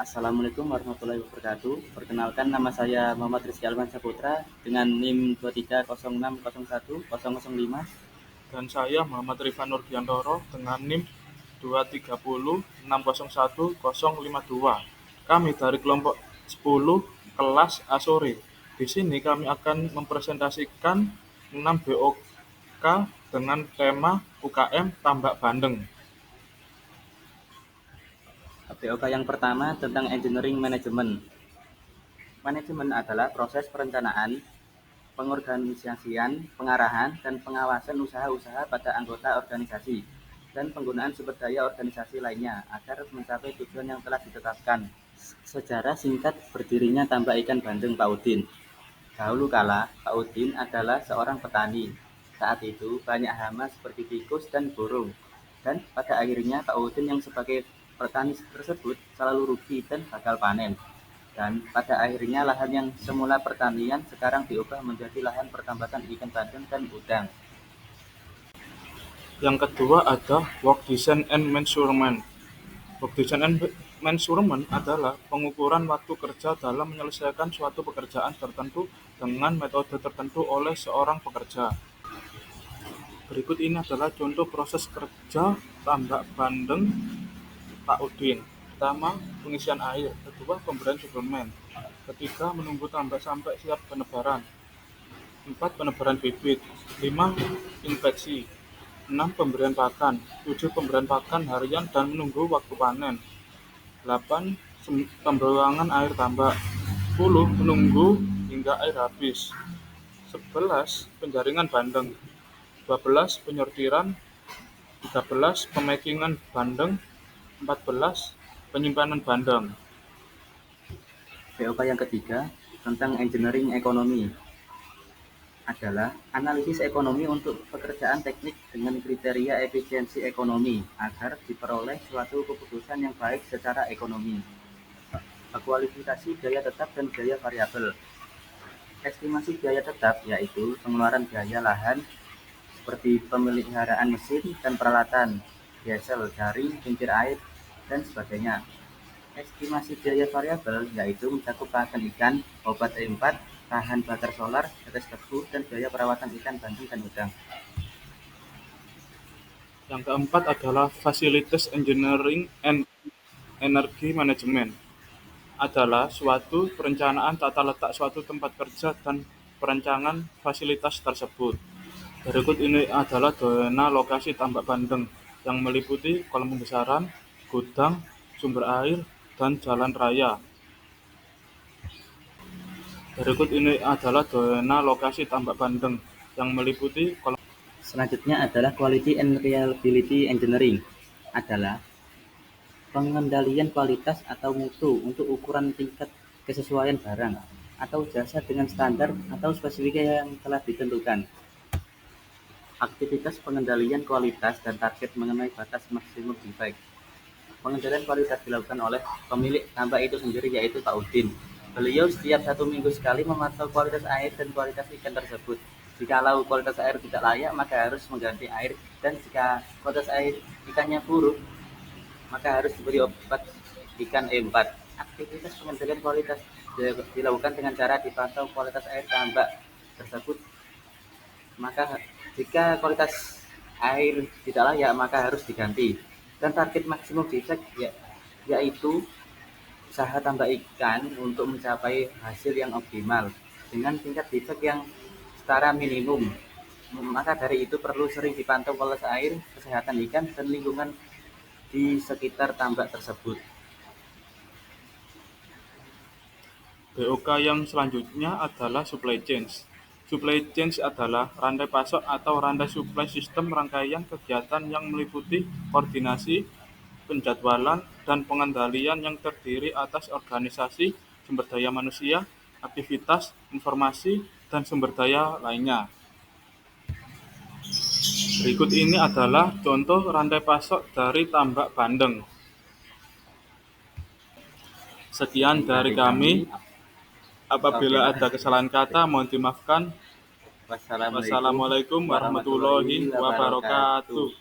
Assalamualaikum warahmatullahi wabarakatuh. Perkenalkan, nama saya Muhammad Rizky Alman Saputra dengan NIM 2306010005. Dan saya Muhammad Rifan Nurdiantoro dengan NIM 230601052. Kami dari kelompok 10 kelas Asore. Di sini kami akan mempresentasikan 6 BOK dengan tema UKM Tambak Bandeng. BOK yang pertama tentang Engineering Management. Manajemen adalah proses perencanaan, pengorganisasian, pengarahan, dan pengawasan usaha-usaha pada anggota organisasi dan penggunaan sumber daya organisasi lainnya agar mencapai tujuan yang telah ditetapkan. Sejarah singkat berdirinya Tambak Ikan Bandeng Pak Udin. Dahulu kala, Pak Udin adalah seorang petani. Saat itu banyak hama seperti tikus dan burung. Dan pada akhirnya Pak Udin yang sebagai petani tersebut selalu rugi dan gagal panen. Dan pada akhirnya lahan yang semula pertanian sekarang diubah menjadi lahan pertambakan ikan bandeng dan udang. Yang kedua ada Work Design and Measurement. Work Design and Measurement adalah pengukuran waktu kerja dalam menyelesaikan suatu pekerjaan tertentu dengan metode tertentu oleh seorang pekerja. Berikut ini adalah contoh proses kerja tambak bandeng Pak Udin. Pertama, pengisian air. Kedua, pemberian suplemen. Ketiga, menunggu tambak sampai siap penebaran. 4, penebaran bibit. 5, infeksi. 6, pemberian pakan. 7, pemberian pakan harian dan menunggu waktu panen. 8, pembuangan air tambak. 10, menunggu hingga air habis. 11, penjaringan bandeng. 12, penyortiran. 13, pemakingan bandeng. 14, penyimpanan bandeng. BOK yang ketiga tentang engineering ekonomi adalah analisis ekonomi untuk pekerjaan teknik dengan kriteria efisiensi ekonomi agar diperoleh suatu keputusan yang baik secara ekonomi. Kualifikasi biaya tetap dan biaya variabel. Estimasi biaya tetap yaitu pengeluaran biaya lahan seperti pemeliharaan mesin dan peralatan, diesel, jaring, kincir air, dan sebagainya. Estimasi biaya variabel yaitu mencakup pakan ikan, obat E4, bahan bakar solar, tetes tebu, dan biaya perawatan ikan bandeng dan udang. Yang keempat adalah Facilities Engineering and Energy Management. Adalah suatu perencanaan tata letak suatu tempat kerja dan perencanaan fasilitas tersebut. Berikut ini adalah zona lokasi tambak bandeng yang meliputi kolam pembesaran, gudang, sumber air, dan jalan raya. Berikut ini adalah zona lokasi tambak bandeng yang meliputi kolam. Selanjutnya adalah Quality and Reliability Engineering adalah pengendalian kualitas atau mutu untuk ukuran tingkat kesesuaian barang atau jasa dengan standar atau spesifikasi yang telah ditentukan. Aktivitas pengendalian kualitas dan target mengenai batas maksimum defect. Pengendalian kualitas dilakukan oleh pemilik tambak itu sendiri yaitu Pak Udin. Beliau setiap 1 minggu sekali memantau kualitas air dan kualitas ikan tersebut. Jikalau kualitas air tidak layak maka harus mengganti air, dan jika kualitas air ikannya buruk maka harus diberi obat ikan E4. Aktivitas pengendalian kualitas dilakukan dengan cara dipantau kualitas air tambak tersebut. Maka jika kualitas air tidak layak maka harus diganti. Dan target maksimum defect yaitu usaha tambak ikan untuk mencapai hasil yang optimal dengan tingkat defect yang setara minimum. Maka dari itu perlu sering dipantau kualitas air, kesehatan ikan, dan lingkungan di sekitar tambak tersebut. BOK yang selanjutnya adalah supply chain. Supply chain adalah rantai pasok atau rantai supply sistem rangkaian kegiatan yang meliputi koordinasi, penjadwalan, dan pengendalian yang terdiri atas organisasi, sumber daya manusia, aktivitas, informasi, dan sumber daya lainnya. Berikut ini adalah contoh rantai pasok dari tambak bandeng. Sekian dari kami. Apabila ada kesalahan kata, mohon dimaafkan. Wassalamualaikum warahmatullahi wabarakatuh.